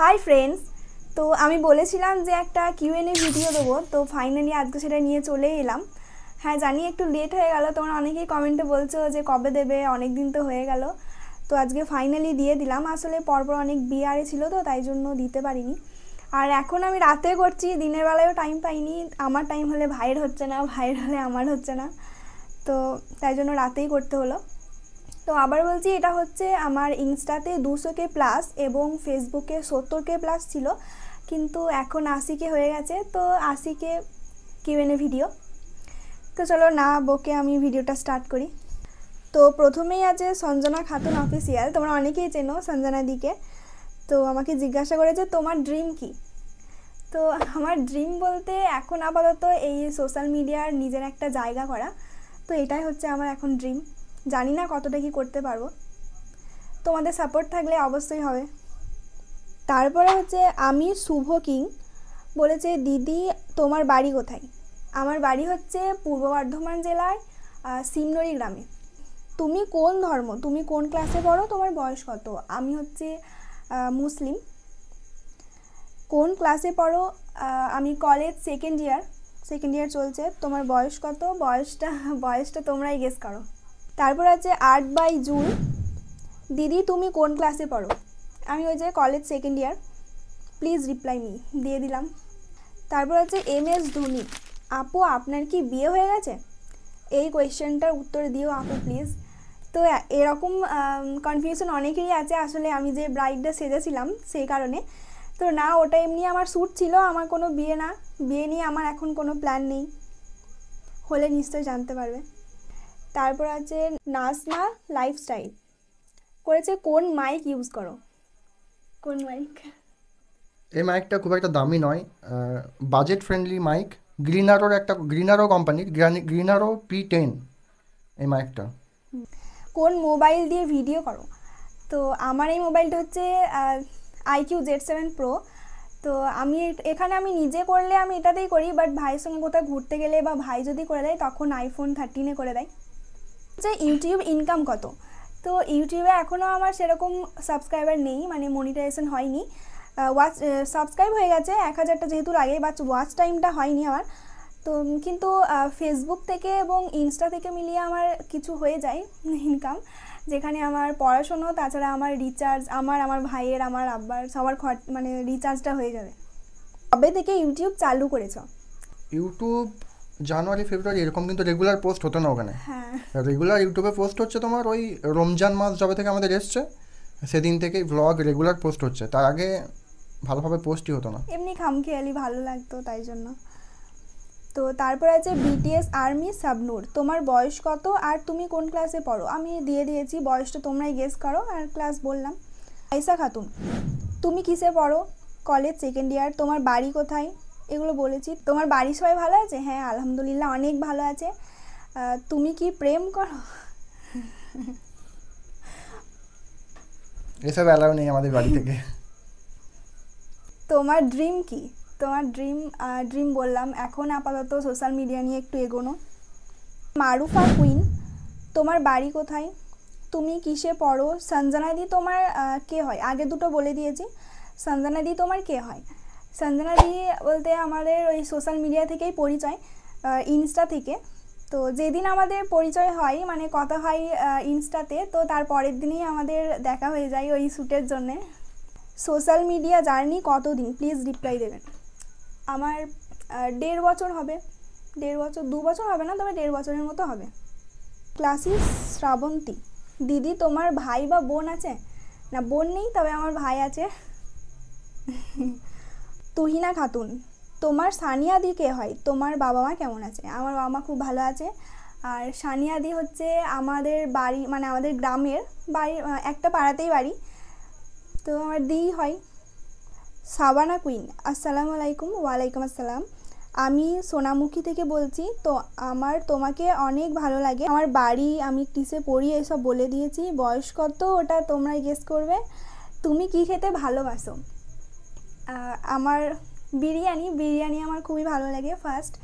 Hi friends. তো আমি বলেছিলাম যে একটা কিউএনএ ভিডিও দেবো, তো ফাইনালি আজকে সেটা নিয়ে চলে এলাম। হ্যাঁ জানি একটু লেট হয়ে গেল, তোমরা অনেকেই কমেন্টে বলছো যে কবে দেবে, অনেক দিন তো হয়ে গেল। তো আজকে ফাইনালি দিয়ে দিলাম। আসলে পরপর অনেক বিয়ে ছিল তো তাই জন্য দিতে পারিনি। আর এখন আমি রাতে করছি, দিনের বেলায়ও টাইম পাইনি। আমার টাইম হলে ভাইয়ের হচ্ছে না, ভাইয়ের হলে আমার হচ্ছে না, তো তাই জন্য রাতেই করতে হলো। তো আবার বলছি, এটা হচ্ছে আমার ইনস্টাতে 200K প্লাস এবং ফেসবুকে 70K প্লাস ছিল, কিন্তু এখন 80K হয়ে গেছে। তো 80K কিউএনএ ভিডিও। তো চলো না বকে আমি ভিডিওটা স্টার্ট করি। তো প্রথমেই আছে সঞ্জনা খাতুন অফিসিয়াল, তোমরা অনেকেই চেনো সঞ্জনা দিকে। তো আমাকে জিজ্ঞাসা করেছে তোমার ড্রিম কি। তো আমার ড্রিম বলতে এখন আপাতত এই সোশ্যাল মিডিয়ার নিজের একটা জায়গা করা। তো এটাই হচ্ছে আমার এখন ড্রিম। জানি না কতটা কি করতে পারবো, তোমাদের সাপোর্ট থাকলে অবশ্যই হবে। তারপরে হচ্ছে আমি শুভ কিং বলেছে দিদি তোমার বাড়ি কোথায়। আমার বাড়ি হচ্ছে পূর্ব বর্ধমান জেলায় সিমনড়ি গ্রামে। তুমি কোন ধর্ম, তুমি কোন ক্লাসে পড়ো, তোমার বয়স কত। আমি হচ্ছে মুসলিম। কোন ক্লাসে পড়ো, আমি কলেজ সেকেন্ড ইয়ার চলছে। তোমার বয়স কত, বয়সটা তোমরাই গেস করো। তারপর আছে আর্ট বাই জুল, দিদি তুমি কোন ক্লাসে পড়ো। আমি ওই যে college second year, please reply me, দিয়ে দিলাম। তারপর আছে MS ধোনি, আপু আপনার কি বিয়ে হয়ে গেছে। এই কোয়েশ্চেনটার উত্তর দিও আপু প্লিজ। তো এরকম কনফিউশন অনেকেরই আছে, আসলে আমি যে ব্রাইডটা সেজেছিলাম সেই কারণে। তো না, ওটা এমনি আমার শ্যুট ছিল, আমার কোনো বিয়ে নিয়ে আমার এখন কোনো প্ল্যান নেই, হলে নিশ্চয়ই জানতে পারবে। তারপর আছে নাজমা লাইফস্টাইল করেছে কোন মাইক ইউজ করো। কোন মাইক? এই মাইকটা খুব একটা দামি নয়, বাজেট ফ্রেন্ডলি মাইক। গ্রিনারো কোম্পানির গ্রিনারো P10 এই মাইকটা। কোন মোবাইল দিয়ে ভিডিও করো। তো আমার এই মোবাইলটা হচ্ছে IQ Z7 Pro। তো আমি এখানে আমি নিজে করলে আমি এটাতেই করি, বাট ভাইয়ের সঙ্গে কোথাও ঘুরতে গেলে বা ভাই যদি করে দেয় তখন iPhone 13 করে দেয়। যে ইউটিউব ইনকাম কত। তো ইউটিউবে এখনও আমার সেরকম সাবস্ক্রাইবার নেই, মানে মনিটাইজেশন হয়নি। সাবস্ক্রাইব হয়ে গেছে 1000টা যেহেতু লাগে, বাট ওয়াচ টাইমটা হয়নি আমার। তো কিন্তু ফেসবুক থেকে এবং ইনস্টা থেকে মিলিয়ে আমার কিছু হয়ে যায় ইনকাম, যেখানে আমার পড়াশুনো, তাছাড়া আমার রিচার্জ, আমার ভাইয়ের, আমার আব্বার সবার মানে রিচার্জটা হয়ে যাবে। কবে থেকে ইউটিউব চালু করেছো? ইউটিউব জানুয়ারি ফেব্রুয়ারি এরকম, কিন্তু রেগুলার পোস্ট হতো না ওখানে। হ্যাঁ, রেগুলার ইউটিউবে পোস্ট হচ্ছে তোমার ওই রমজান মাস যবে থেকে আমাদের এসছে সেদিন থেকেই ভ্লগ রেগুলার পোস্ট হচ্ছে, তার আগে ভালোভাবে পোস্টই হতো না। এমনি খামখেয়ালি ভালো লাগতো তাই জন্য। তো তারপর আছে BTS আর্মি শাবনূর, তোমার বয়স কত আর তুমি কোন ক্লাসে পড়ো। আমি দিয়ে দিয়েছি, বয়সটা তোমরাই গেস করো, আর ক্লাস বললাম। আয়সা খাতুন, তুমি কিসে পড়ো, কলেজ সেকেন্ড ইয়ার, তোমার বাড়ি কোথায়, এগুলো বলেছি। তোমার বাড়ি সবাই ভালো আছে, হ্যাঁ আলহামদুলিল্লাহ অনেক ভালো আছে। তুমি কি প্রেম করো। এসব অ্যালাউ নেই আমাদের বাড়ি থেকে। তোমার ড্রিম কি, তোমার ড্রিম বললাম। এখন আপাতত সোশ্যাল মিডিয়া নিয়ে একটু এগোনো। মারুফা কুইন, তোমার বাড়ি কোথায়, তুমি কিসে পড়ো। সঞ্জনা দি তোমার কে হয়, আগে দুটো বলে দিয়েছি। সঞ্জনা দি তোমার কে হয়। সঞ্জনা দি বলতে আমাদের ওই সোশ্যাল মিডিয়া থেকেই পরিচয়, ইনস্টা থেকে। তো যেদিন আমাদের পরিচয় হয়, মানে কথা হয় ইনস্টাতে, তো তার পরের দিনই আমাদের দেখা হয়ে যায় ওই শ্যুটের জন্যে। সোশ্যাল মিডিয়া জার্নি কতদিন, প্লিজ রিপ্লাই দেবেন। আমার 1.5 বছর হবে, 1.5 বছর, 2 বছর হবে না, তবে 1.5 বছরের মতো হবে। ক্লাসি শ্রাবন্তী, দিদি তোমার ভাই বা বোন আছে। না বোন নেই, তবে আমার ভাই আছে। তুহিনা খাতুন, তোমার সানিয়া দি কে হয়, তোমার বাবা মা কেমন আছে। আমার বাবা মা খুব ভালো আছে। আর সানিয়া দি হচ্ছে আমাদের বাড়ি, মানে আমাদের গ্রামের বাড়ি, একটা পাড়াতেই বাড়ি, তো আমার দিই হয়। সাবানা কুইন, আসসালামু আলাইকুম। ওয়ালাইকুম আসসালাম। আমি সোনামুখী থেকে বলছি। তো আমার তোমাকে অনেক ভালো লাগে। আমার বাড়ি, আমি কিসে পড়ি এসব বলে দিয়েছি। বয়স কত ওটা তোমরাই গেস করবে। তুমি কি খেতে ভালোবাসো। আমার বিরিয়ানি আমার খুবই ভালো লাগে ফার্স্ট,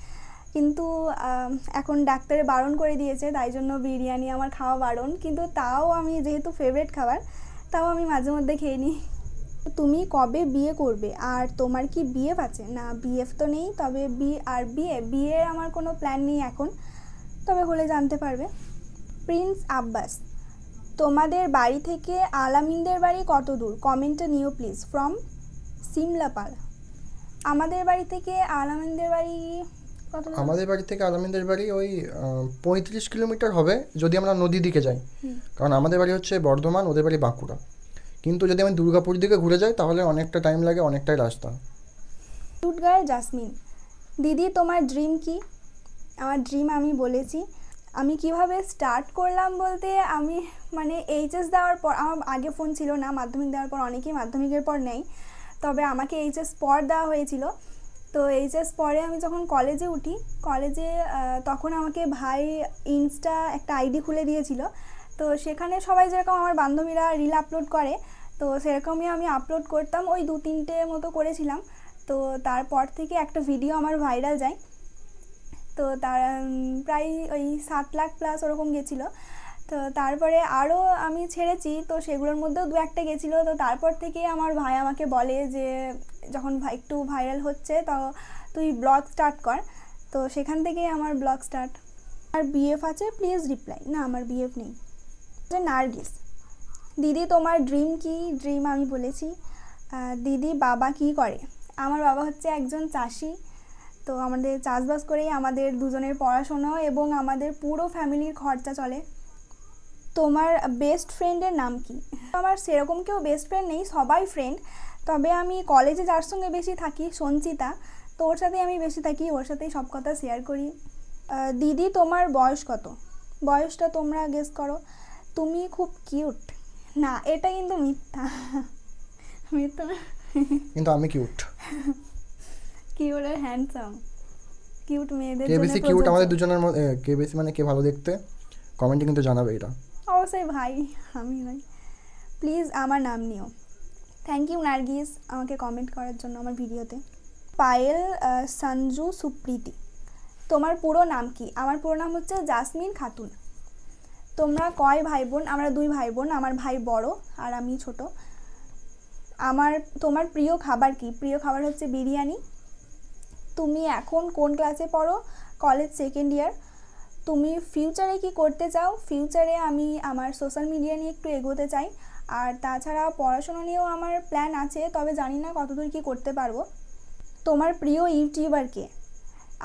কিন্তু এখন ডাক্তারে বারণ করে দিয়েছে, তাই জন্য বিরিয়ানি আমার খাওয়া বারণ। কিন্তু তাও আমি যেহেতু ফেভারিট খাবার, তাও আমি মাঝে মধ্যে খেয়ে নিই। তুমি কবে বিয়ে করবে, আর তোমার কি বিএফ আছে? না, বিএফ তো নেই, তবে বিয়ে আমার কোনো প্ল্যান নেই এখন, তবে হলে জানতে পারবে। প্রিন্স আব্বাস, তোমাদের বাড়ি থেকে আলামিনদের বাড়ি কত দূর? কমেন্টে নিও প্লিজ। ফ্রম সিমলাপাল। আমাদের বাড়ি থেকে আলামিনদের বাড়ি কত দূর? আমাদের বাড়ি থেকে আলামিনদের বাড়ি ওই 35 কিলোমিটার হবে যদি আমরা নদী দিকে যাই, কারণ আমাদের বাড়ি হচ্ছে বর্ধমান, ওদের বাড়ি বাঁকুড়া। কিন্তু যদি আমি দুর্গাপুর দিকে ঘুরে যাই তাহলে অনেকটা টাইম লাগে, অনেকটাই রাস্তা। কিউট গার্ল জাসমিন, দিদি তোমার ড্রিম কি? আমার ড্রিম আমি বলেছি। আমি কিভাবে স্টার্ট করলাম বলতে, আমি মানে এইচএস দেওয়ার পর, আমার আগে ফোন ছিল না, মাধ্যমিক দেওয়ার পর অনেকেই মাধ্যমিকের পর নেই, তবে আমাকে এইচএস পর দেওয়া হয়েছিল। তো এইচএস পরে আমি যখন কলেজে উঠি, কলেজে তখন আমাকে ভাই ইনস্টা একটা আইডি খুলে দিয়েছিল। তো সেখানে সবাই যেরকম আমার বান্ধবীরা রিল আপলোড করে, তো সেরকমই আমি আপলোড করতাম, ওই 2-3টে মতো করেছিলাম। তো তারপর থেকে একটা ভিডিও আমার ভাইরাল যায়, তো তার প্রায় ওই 7 লাখ প্লাস ওরকম গেছিলো। তো তারপরে আরও আমি ছেড়েছি, তো সেগুলোর মধ্যেও 2-1টা গেছিলো। তো তারপর থেকে আমার ভাই আমাকে বলে যে যখন একটু ভাইরাল হচ্ছে তো তুই ব্লগ স্টার্ট কর, তো সেখান থেকেই আমার ব্লগ স্টার্ট। আর বিএফ আছে প্লিজ রিপ্লাই। না, আমার বিএফ নেই। নার্গিস, দিদি তোমার ড্রিম কি? ড্রিম আমি বলেছি। দিদি বাবা কি করে? আমার বাবা হচ্ছে একজন চাষি, তো আমাদের চাষবাস করেই আমাদের দুজনের পড়াশোনা এবং আমাদের পুরো ফ্যামিলির খরচা চলে। তোমার বেস্ট ফ্রেন্ডের নাম কি? আমার সেরকম কেউ বেস্ট ফ্রেন্ড নেই, সবাই ফ্রেন্ড। তবে আমি কলেজে যার সঙ্গে বেশি থাকি, সঞ্চিতা, তো ওর সাথেই আমি বেশি থাকি, ওর সাথেই সব কথা শেয়ার করি। দিদি তোমার বয়স কত? বয়সটা তোমরা গেস করো। তুমি খুব কিউট। না, এটা কিন্তু মিথ্যা। মিথ্যা না। কিন্তু আমি কিউট। কিউট আর হ্যান্ডসাম, কিউট মেয়েদের কে জন্য বেশি কিউট আমাদের প্রযোজ্য। দুজনের মধ্যে, কে বেশি মানে কে ভালো দেখতে, কমেন্টে কিন্তু জানাবে এটা। অবশ্যই ভাই, আমি নয়। প্লিজ আমার নাম নিও। থ্যাংক ইউ নার্গিস আমাকে কমেন্ট করার জন্য আমার ভিডিওতে। পায়েল সঞ্জু সুপ্রীতি, তোমার পুরো নাম কি? আমার পুরো নাম হচ্ছে জাসমিন খাতুন। তোমরা কয় ভাই বোন? আমরা 2 ভাই বোন, আমার ভাই বড় আর আমি ছোট। তোমার প্রিয় খাবার কি? প্রিয় খাবার হচ্ছে বিরিয়ানি। তুমি এখন কোন ক্লাসে পড়ো? কলেজ 2nd ইয়ার। তুমি ফিউচারে কি করতে চাও? ফিউচারে আমি আমার সোশ্যাল মিডিয়া নিয়ে একটু এগোতে চাই, আর তাছাড়া পড়াশোনা নিয়েও আমার প্ল্যান আছে, তবে জানি না কতদূর কি করতে পারবো। তোমার প্রিয় ইউটিউবার কে?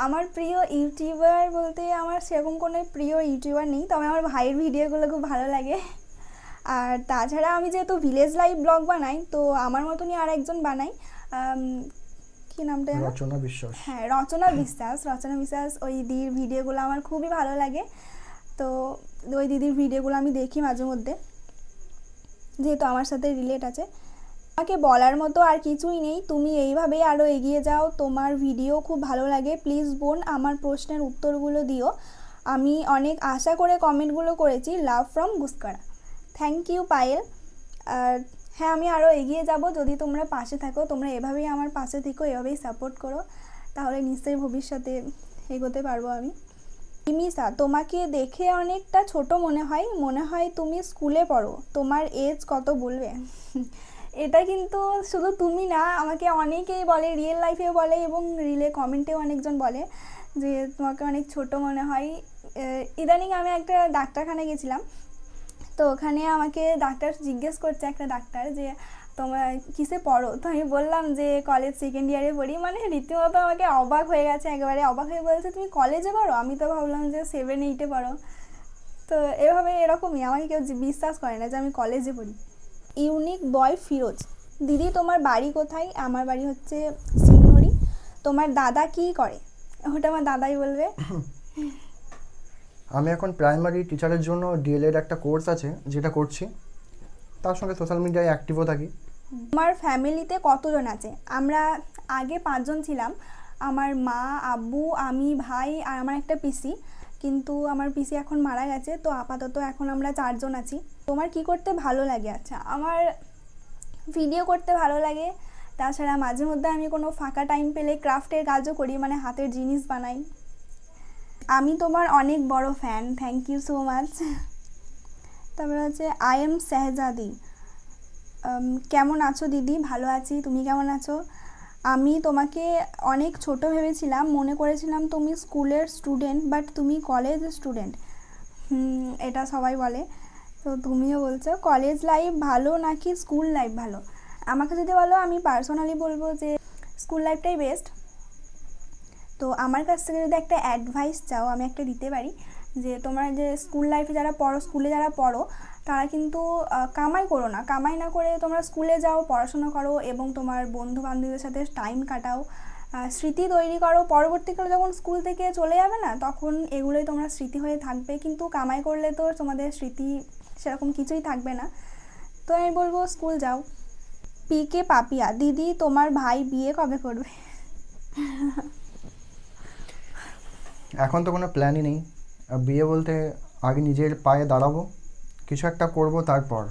আমার প্রিয় ইউটিউবার বলতে আমার সেরকম কোনো প্রিয় ইউটিউবার নেই, তবে আমার ভাইয়ের ভিডিওগুলো খুব ভালো লাগে। আর তাছাড়া আমি যেহেতু ভিলেজ লাইফ ব্লগ বানাই, তো আমার মতনই আর একজন বানাই, কি নামটা যেন? রচনা বিশ্বাস। হ্যাঁ, রচনা বিশ্বাস। ওই দিদির ভিডিওগুলো আমার খুবই ভালো লাগে, তো ওই দিদির ভিডিওগুলো আমি দেখি মাঝে মধ্যে, যেহেতু আমার সাথে রিলেট আছে। আমাকে বলার মতো আর কিছুই নেই, তুমি এইভাবেই আরও এগিয়ে যাও, তোমার ভিডিও খুব ভালো লাগে। প্লিজ বোন আমার প্রশ্নের উত্তরগুলো দিও। আমি অনেক আশা করে কমেন্টগুলো করেছি। Love from Guskara. Thank you Payel. আর হ্যাঁ, আমি আরও এগিয়ে যাব যদি তোমরা পাশে থাকো, তোমরা এভাবেই আমার পাশে থেকো, এভাবেই সাপোর্ট করো, তাহলে নিশ্চয়ই ভবিষ্যতে এগোতে পারবো আমি। মিমিসা, তোমাকে দেখে অনেকটা ছোট মনে হয় তুমি স্কুলে পড়ো, তোমার এজ কত বলবে? এটা কিন্তু শুধু তুমি না, আমাকে অনেকেই বলে, রিয়েল লাইফেও বলে এবং রিলে কমেন্টেও অনেকজন বলে যে তোমাকে অনেক ছোট মনে হয়। ইদানিং আমি একটা ডাক্তারখানায় গেছিলাম, তো ওখানে আমাকে ডাক্তার জিজ্ঞেস করছে, একটা ডাক্তার, যে তোমরা কিসে পড়ো? তো আমি বললাম যে কলেজ 2nd ইয়ারে পড়ি। মানে রীতিমতো আমাকে অবাক হয়ে গেছে, একেবারে অবাক হয়ে বলছে তুমি কলেজে পড়ো? আমি তো ভাবলাম যে 7-8-এ পড়ো। তো এভাবে এরকমই, আমাকে কেউ বিশ্বাস করে না যে আমি কলেজে পড়ি। ইউনিক বয় ফিরোজ, দিদি তোমার বাড়ি কোথায়? আমার বাড়ি হচ্ছে সিংনড়ি। তোমার দাদা কি করে? ওটা আমার দাদাই বলবে। আমি এখন প্রাইমারি টিচারের জন্য ডিএলএড একটা কোর্স আছে যেটা করছি, তার সঙ্গে সোশ্যাল মিডিয়ায় অ্যাক্টিভও থাকি। আমার ফ্যামিলিতে কতজন আছে? আমরা আগে 5 জন ছিলাম, আমার মা, আব্বু, আমি, ভাই আর আমার একটা পিসি, কিন্তু আমার পিসি এখন মারা গেছে, তো আপাতত এখন আমরা 4 জন আছি। তোমার কি করতে ভালো লাগে? আচ্ছা, আমার ভিডিও করতে ভালো লাগে, তাছাড়া মাঝে মধ্যে আমি কোনো ফাঁকা টাইম পেলে ক্রাফটের কাজও করি, মানে হাতের জিনিস বানাই। আমি তোমার অনেক বড় fan, thank you so much. তারপরে হচ্ছে আই এম শেহজাদি, কেমন আছো দিদি? ভালো আছি, তুমি কেমন আছো? আমি তোমাকে অনেক ছোট ভেবেছিলাম, মনে করেছিলাম তুমি স্কুলের স্টুডেন্ট, বাট তুমি কলেজ স্টুডেন্ট। এটা সবাই বলে। তো তুমিও বলছো কলেজ লাইফ ভালো নাকি স্কুল লাইফ ভালো? আমাকে যদি বলো, আমি পার্সোনালি বলবো যে স্কুল লাইফটাই বেস্ট। তো আমার কাছ থেকে যদি একটা অ্যাডভাইস চাও, আমি একটা দিতে পারি যে তোমরা যে স্কুল লাইফে যারা পড়ো, স্কুলে যারা পড়ো, তারা কিন্তু কামাই করো না। কামাই না করে তোমরা স্কুলে যাও, পড়াশোনা করো এবং তোমার বন্ধু বান্ধবীদের সাথে টাইম কাটাও, স্মৃতি তৈরি করো। পরবর্তীকালে যখন স্কুল থেকে চলে যাবে না, তখন এগুলোই তোমরা স্মৃতি হয়ে থাকবে। কিন্তু কামাই করলে তো তোমাদের স্মৃতি সেরকম কিছুই থাকবে না। তো আমি বলবো স্কুল যাও। পিকে পাপিয়া, দিদি তোমার ভাই বিয়ে কবে করবে? এখন তো কোনো প্ল্যানই নেই। বিয়ে বলতে আগে নিজের পায়ে দাঁড়াবো, কিছু একটা করব তারপর।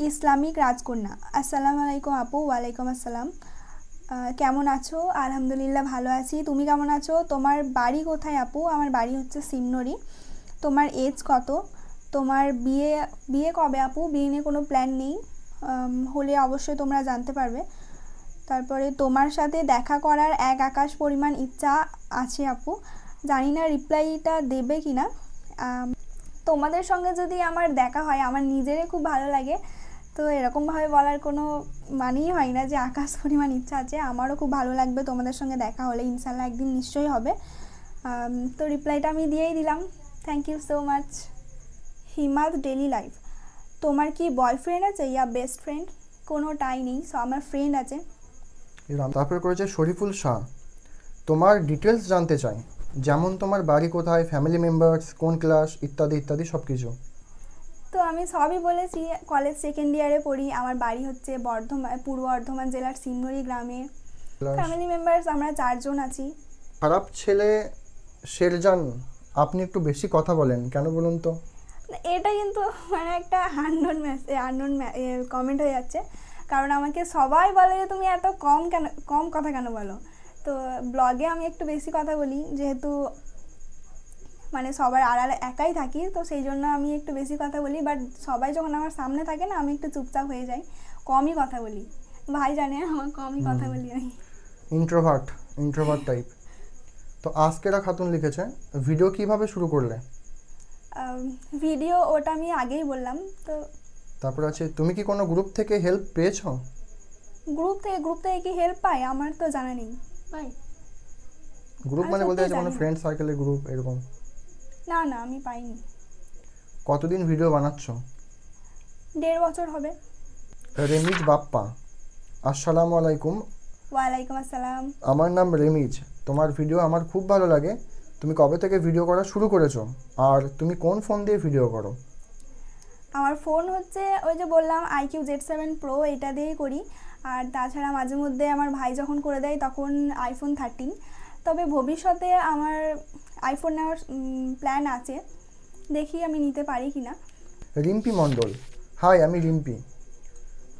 ইসলামিক রাজকন্যা, আসসালামু আলাইকুম আপু। ওয়ালাইকুম আসসালাম। কেমন আছো? আলহামদুলিল্লাহ ভালো আছি, তুমি কেমন আছো? তোমার বাড়ি কোথায় আপু? আমার বাড়ি হচ্ছে সিমনরি। তোমার এজ কত? তোমার বিয়ে বিয়ে কবে আপু? বিয়ে নিয়ে কোনো প্ল্যান নেই, হলে অবশ্যই তোমরা জানতে পারবে। তারপরে তোমার সাথে দেখা করার এক আকাশ পরিমাণ ইচ্ছা আছে আপু, জানি না রিপ্লাইটা দেবে কি না। তোমাদের সঙ্গে যদি আমার দেখা হয়, আমার নিজেরই খুব ভালো লাগে। তো এরকমভাবে বলার কোনো মানেই হয় না যে আকাশ পরিমাণ ইচ্ছা আছে। আমারও খুব ভালো লাগবে তোমাদের সঙ্গে দেখা হলে, ইনশাল্লাহ একদিন নিশ্চয়ই হবে। তো রিপ্লাইটা আমি দিয়েই দিলাম। Thank you so much. Himad daily life, তোমার কি বয়ফ্রেন্ড আছে ইয়া বেস্ট ফ্রেন্ড? কোনোটাই নেই, সো আমার ফ্রেন্ড আছে। তারপরে করেছে শরীফুল শাহ, তোমার ডিটেলস জানতে চাই, যেমন তোমার বাড়ি কোথায়, ফ্যামিলি মেম্বার্স, কোন ক্লাস, ইত্যাদি ইত্যাদি সব কিছু। তো আমি সবই বলেছি, কলেজ সেকেন্ড ইয়ারে পড়ি, আমার বাড়ি হচ্ছে পূর্ব বর্ধমান জেলার সিমনরি গ্রামে। ফ্যামিলি মেম্বার্স আমরা 4 জন আছি। খারাপ ছেলে শেরজান, আপনি একটু বেশি কথা বলেন কেন বলুন তো? এটা কিন্তু মানে একটা আননোন কমেন্ট হয়ে যাচ্ছে, কারণ আমাকে সবাই বলে যে তুমি এত কম কথা কেন বলো। তো ব্লগে আমি একটু বেশি কথা বলি, যেহেতু মানে সবার আড়ালে একাই থাকি, তো সেই জন্য আমি একটু বেশি কথা বলি। বাট সবাই যখন আমার সামনে থাকে না, আমি একটু চুপচাপ হয়ে যাই, কমই কথা বলি। ভাই জানে আমার কমই কথা বলি আমি। Introvert type. তো আজকেরা খাতুন লিখেছে, ভিডিও কিভাবে শুরু করলে? ভিডিও ওটা আমি আগেই বললাম। তো তারপর আছে, তুমি কি কোনো গ্রুপ থেকে হেল্প পেয়েছো? গ্রুপ থেকে কি হেল্প পাই? আমার তো জানা নেই ভাই। গ্রুপ আমি মানে বলতে সত্যিই আছে কোনো জানি না। ফ্রেন্ড সার্কেলের গ্রুপ এরকম? না না, আমি পাইনি। কতদিন ভিডিও বানাচ্ছ? 1.5 বছর হবে। রেমিজ বাপ্পা, আসসালামু আলাইকুম। ওয়ালাইকুম আসসালাম। আমার নাম রেমিজ, তোমার ভিডিও আমার খুব ভালো লাগে। তুমি কবে থেকে ভিডিও করা শুরু করেছো, আর তুমি কোন ফোন দিয়ে ভিডিও করো? আমার ফোন হচ্ছে ওই যে বললাম IQ Z7 Pro, এটা দিয়েই করি। আর তাছাড়া মাঝে মধ্যে আমার ভাই যখন করে দেয় তখন iPhone 13। তবে ভবিষ্যতে আমার আইফোন নেওয়ার প্ল্যান আছে, দেখি আমি নিতে পারি কি না। রিম্পি মণ্ডল, হাই আমি রিম্পি,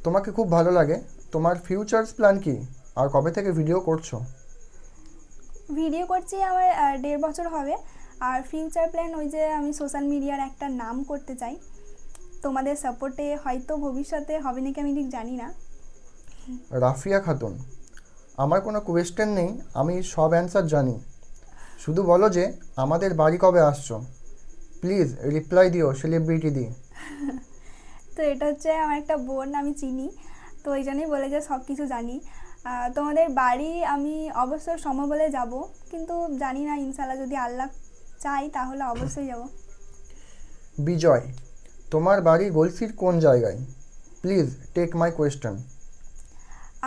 তোমাকে খুব ভালো লাগে, তোমার ফিউচার্স প্ল্যান কি, আর কবে থেকে ভিডিও করছো? ভিডিও করছি আমার 1.5 বছর হবে। আর ফিউচার প্ল্যান ওই যে আমি সোশ্যাল মিডিয়ার একটা নাম করতে চাই, তোমাদের সাপোর্টে হয়তো ভবিষ্যতে হবে নাকি আমি ঠিক জানি না। রাফিয়া খাতুন, আমার কোনো কোয়েশ্চেন নেই, আমি সব অ্যান্সার জানি, শুধু বলো যে আমাদের বাড়ি কবে আসছো, প্লিজ রিপ্লাই দিও সেলিব্রিটি দি। তো এটা হচ্ছে আমার একটা বোন, আমি চিনি, তো ওই জন্যই বলে যে সব কিছু জানি। তোমাদের বাড়ি আমি অবশ্য সময় বলে যাব, কিন্তু জানি না, ইনশাল্লাহ যদি আল্লাহ চাই তাহলে অবশ্যই যাব। বিজয়, তোমার বাড়ি গলসির কোন জায়গায়, প্লিজ টেক মাই কোয়েশ্চেন।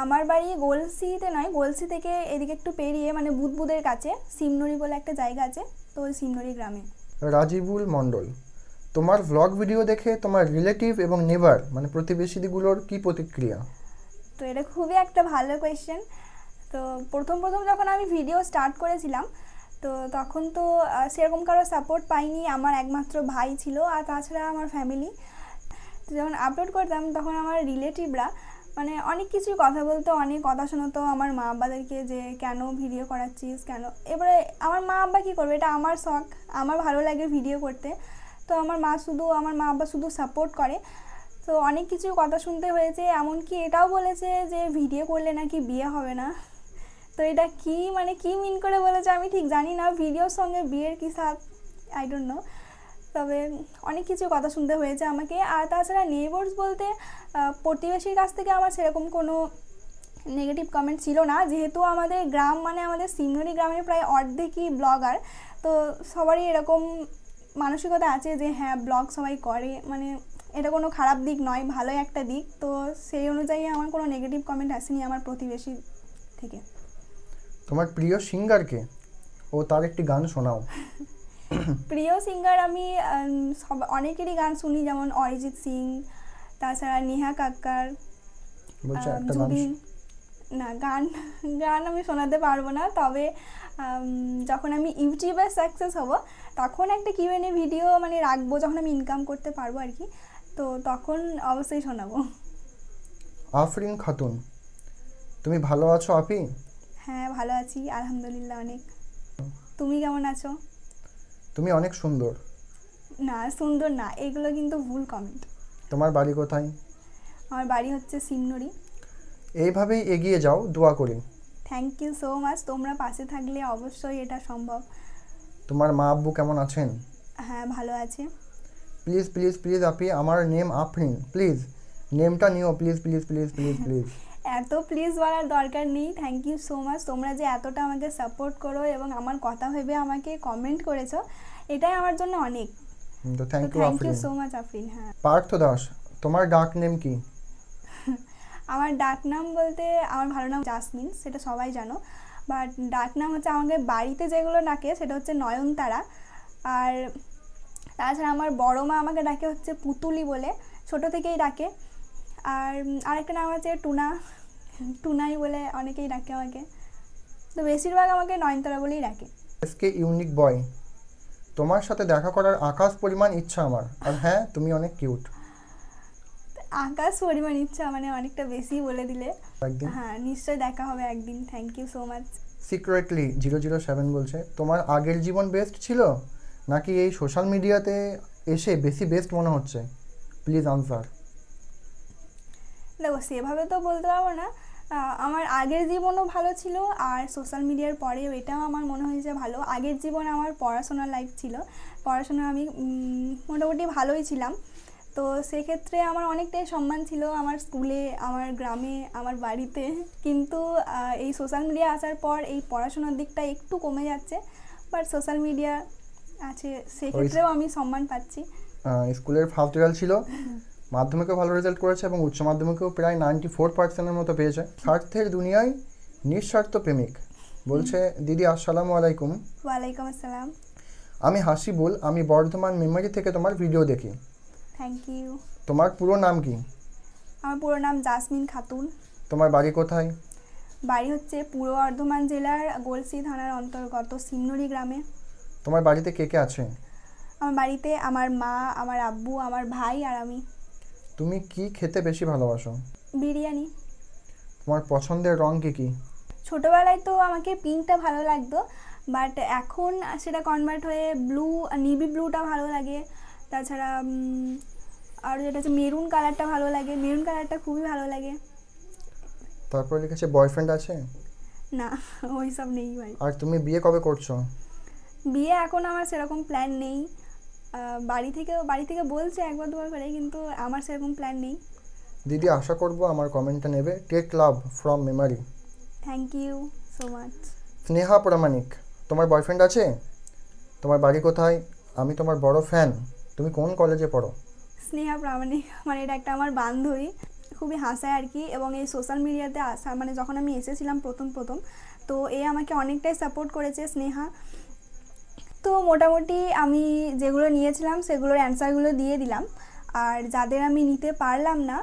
আমার বাড়ি গলসিতে নয়, গলসি থেকে এদিকে একটু পেরিয়ে মানে বুদবুদের কাছে সিমনরি বলে একটা জায়গা আছে, তো ওই সিমনরি গ্রামে। রাজীবুল মণ্ডল, তোমার ভ্লগ ভিডিও দেখে তোমার রিলেটিভ এবং নেবার মানে প্রতিবেশীগুলোর কি প্রতিক্রিয়া? তো এটা খুবই একটা ভালো কোয়েশ্চেন। তো প্রথম যখন আমি ভিডিও স্টার্ট করেছিলাম, তো তখন তো সেরকম কারো সাপোর্ট পাইনি, আমার একমাত্র ভাই ছিল আর তাছাড়া আমার ফ্যামিলি। তো যখন আপলোড করতাম তখন আমার রিলেটিভরা মানে অনেক কিছুই কথা বলতো, অনেক কথা শোনাতো আমার মা আব্বাদেরকে যে কেন ভিডিও করাচ্ছিস কেন। এবারে আমার মা আব্বা কী করবে, এটা আমার শখ, আমার ভালো লাগে ভিডিও করতে। তো আমার মা আব্বা শুধু সাপোর্ট করে। তো অনেক কিছু কথা শুনতে হয়েছে, এমনকি এটাও বলেছে যে ভিডিও করলে নাকি বিয়ে হবে না। তো এটা কি মানে কি মিন করে বলেছে আমি ঠিক জানি না, ভিডিওর সঙ্গে বিয়ের কি সাথ, আই ডোন্ট নো। তবে অনেক কিছু কথা শুনতে হয়েছে আমাকে। আর তাছাড়া নেইবার্স বলতে প্রতিবেশীর কাছ থেকে আমার সেরকম কোনো নেগেটিভ কমেন্ট ছিল না, যেহেতু আমাদের গ্রাম মানে আমাদের সিমনরি গ্রামের প্রায় অর্ধেকই ব্লগার। তো সবারই এরকম মানসিকতা আছে যে হ্যাঁ ব্লগ সবাই করে, মানে এটা কোনো খারাপ দিক নয়, ভালোই একটা দিক। তো সেই অনুযায়ী আমার কোনো নেগেটিভ কমেন্ট আসেনি আমার প্রতিবেশী থেকে। তোমার প্রিয় সিঙ্গারকে ও তার একটি গান শোনাও। প্রিয় সিঙ্গার আমি সব অনেকেরই গান শুনি, যেমন অরিজিৎ সিং, তাছাড়া নেহা কাক্কার, বলছে একটা গান জুবিন। না গান গান আমি শোনাতে পারবো না, তবে যখন আমি ইউটিউবে সাকসেস হব তখন একটা কিউএনএ ভিডিও মানে রাখবো, যখন আমি ইনকাম করতে পারবো আর কি, তো তখন অবশ্যই শোনাবো। আফরিন খাতুন, তুমি ভালো আছো আপি? হ্যাঁ ভালো আছি আলহামদুলিল্লাহ অনেক। তুমি কেমন আছো? তুমি অনেক সুন্দর। না সুন্দর না, এগুলো কিন্তু ভুল কমেন্ট। তোমার বাড়ি কোথায়? আমার বাড়ি হচ্ছে সিমনরি। এইভাবেই এগিয়ে যাও, দোয়া করি। থ্যাংক ইউ সো মাচ, তোমরা পাশে থাকলে অবশ্যই এটা সম্ভব। তোমার মা আব্বু কেমন আছেন? হ্যাঁ ভালো আছে। প্লিজ প্লিজ প্লিজ আপি, আমার নেম আফরিন, প্লিজ নেমটা নিও, please please please please please. এত প্লিজ বলার দরকার নেই, থ্যাংক ইউ সো মাচ। তোমরা যে এতটা আমাকে সাপোর্ট করো এবং আমার কথা ভেবে আমাকে কমেন্ট করেছো, এটাই আমার জন্য অনেক। তো thank you thank you Afrin. So much Afrin. হ্যাঁ পার্থ দাস, তোমার ডাক নেম কি? আমার ডাক নাম বলতে আমার ভালো নাম জাসমিন, সেটা সবাই জানো। বাট ডাক নাম হচ্ছে আমাকে বাড়িতে যেগুলো ডাকে সেটা হচ্ছে নয়নতারা। আর তাছাড়া আমার বড় মা আমাকে ডাকে হচ্ছে পুতুলি বলে, ছোট থেকেই ডাকে। আর আরেকটা নাম আছে টুনা, টুনাই বলে অনেকেই ডাকে আমাকে। তো বেশিরভাগ আমাকে নয়নতারা বলেই ডাকে। এসকে ইউনিক বয়, তোমার সাথে দেখা করার আকাশ পরিমাণ ইচ্ছা আমার, আর হ্যাঁ তুমি অনেক কিউট। আকাশ পরিমাণ ইচ্ছা মানে অনেকটা বেশি বলে দিলে। একদিন হ্যাঁ নিশ্চয়ই দেখা হবে একদিন, thank you so much. Secretly 007 বলছে, তোমার আগের জীবন বেস্ট ছিল নাকি এই সোশ্যাল মিডিয়াতে এসে বেশি বেস্ট মনে হচ্ছে? Please answer. দেখো সেভাবে তো বলতে পারবো না, আমার আগের জীবনও ভালো ছিল আর সোশ্যাল মিডিয়ার পরেও এটাও আমার মনে হয়েছে ভালো। আগের জীবন আমার পড়াশোনার লাইফ ছিল, পড়াশোনা আমি মোটামুটি ভালোই ছিলাম। তো সেক্ষেত্রে আমার অনেকটাই সম্মান ছিল আমার স্কুলে, আমার গ্রামে, আমার বাড়িতে। কিন্তু এই সোশ্যাল মিডিয়া আসার পর এই পড়াশোনার দিকটা একটু কমে যাচ্ছে, বাট সোশ্যাল মিডিয়া আছে সেক্ষেত্রেও আমি সম্মান পাচ্ছি। স্কুলের ফার্স্ট রেজাল্ট ছিল, মাধ্যমিকেও ভালো রেজাল্ট করেছে এবং উচ্চ মাধ্যমিকেও প্রায় 94% মতো পেয়েছে। স্বার্থের দুনিয়ায় নিঃস্বার্থ প্রেমিক বলছে, দিদি আসসালামু আলাইকুম। ওয়ালাইকুম আসসালাম। আমি হাসিবুল, আমি বর্ধমান মেমোরি থেকে তোমার ভিডিও দেখি। Thank you. তোমার পুরো নাম কি? আমার পুরো নাম জাসমিন খাতুন। তোমার বাড়ি কোথায়? বাড়ি হচ্ছে পূর্ব বর্ধমান জেলার গলসি থানার অন্তর্গত সিমনরি গ্রামে। তোমার বাড়িতে কে কে আছে? আমার বাড়িতে আমার মা, আমার আব্বু, আমার ভাই আর আমি। তুমি কি খেতে বেশি ভালোবাসো? বিরিয়ানি। তোমার পছন্দের রং কি কি? ছোটোবেলায় তো আমাকে পিঙ্কটা ভালো লাগতো, বাট এখন সেটা কনভার্ট হয়ে ব্লু, নেভি ব্লুটা ভালো লাগে। তাছাড়া আর যেটা হচ্ছে মেরুন কালারটা ভালো লাগে, মেরুন কালারটা খুবই ভালো লাগে। তারপরে লিখেছে বয়ফ্রেন্ড আছে? না ওই সব নেই ভাই। আর তুমি বিয়ে কবে করছো? বিয়ে এখন আমার সেরকম প্ল্যান নেই। বাড়ি থেকে বলছে একবার দুবার করে, কিন্তু আমার সেরকম প্ল্যান নেই। দিদি আশা করবো আমার কমেন্টটা নেবে। Take love from Memari. Thank you so much. Sneha Pramanik, তোমার বয়ফ্রেন্ড আছে? তোমার বাড়ি কোথায়? আমি তোমার বড় ফ্যান। তুমি কোন কলেজে পড়ো? স্নেহা প্রামাণিক মানে এটা একটা আমার বান্ধবী, খুবই হাসায় আর কি। এবং এই সোশ্যাল মিডিয়াতে আসা মানে যখন আমি এসেছিলাম প্রথম তো এ আমাকে অনেকটাই সাপোর্ট করেছে স্নেহা। তো মোটামুটি আমি যেগুলো নিয়েছিলাম সেগুলোর অ্যান্সারগুলো দিয়ে দিলাম। আর যাদের আমি নিতে পারলাম না,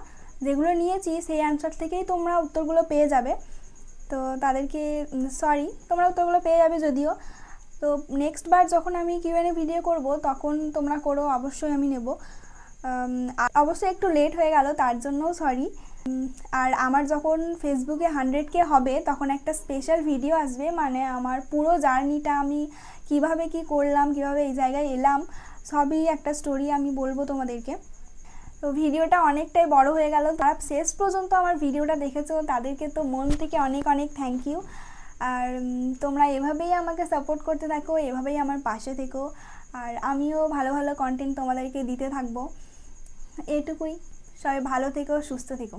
যেগুলো নিয়েছি সেই অ্যান্সার থেকেই তোমরা উত্তরগুলো পেয়ে যাবে। তো তাদেরকে সরি, তোমরা উত্তরগুলো পেয়ে যাবে যদিও। তো নেক্সট বার যখন আমি কিউএনএ ভিডিও করব তখন তোমরা করো, অবশ্যই আমি নেব। অবশ্যই একটু লেট হয়ে গেল তার জন্যও সরি। আর আমার যখন ফেসবুকে 100K হবে তখন একটা স্পেশাল ভিডিও আসবে, মানে আমার পুরো জার্নিটা, আমি কিভাবে কি করলাম, কিভাবে এই জায়গায় এলাম, সবই একটা স্টোরি আমি বলবো তোমাদেরকে। তো ভিডিওটা অনেকটাই বড় হয়ে গেল। তারা শেষ পর্যন্ত আমার ভিডিওটা দেখেছো তাদেরকে তো মন থেকে অনেক অনেক থ্যাংক ইউ। আর তোমরা এভাবেই আমাকে সাপোর্ট করতে থাকো, এভাবেই আমার পাশে থেকো, আর আমিও ভালো ভালো কন্টেন্ট তোমাদেরকে দিতে থাকবো। এটুকুই, সবাই ভালো থেকো, সুস্থ থেকো।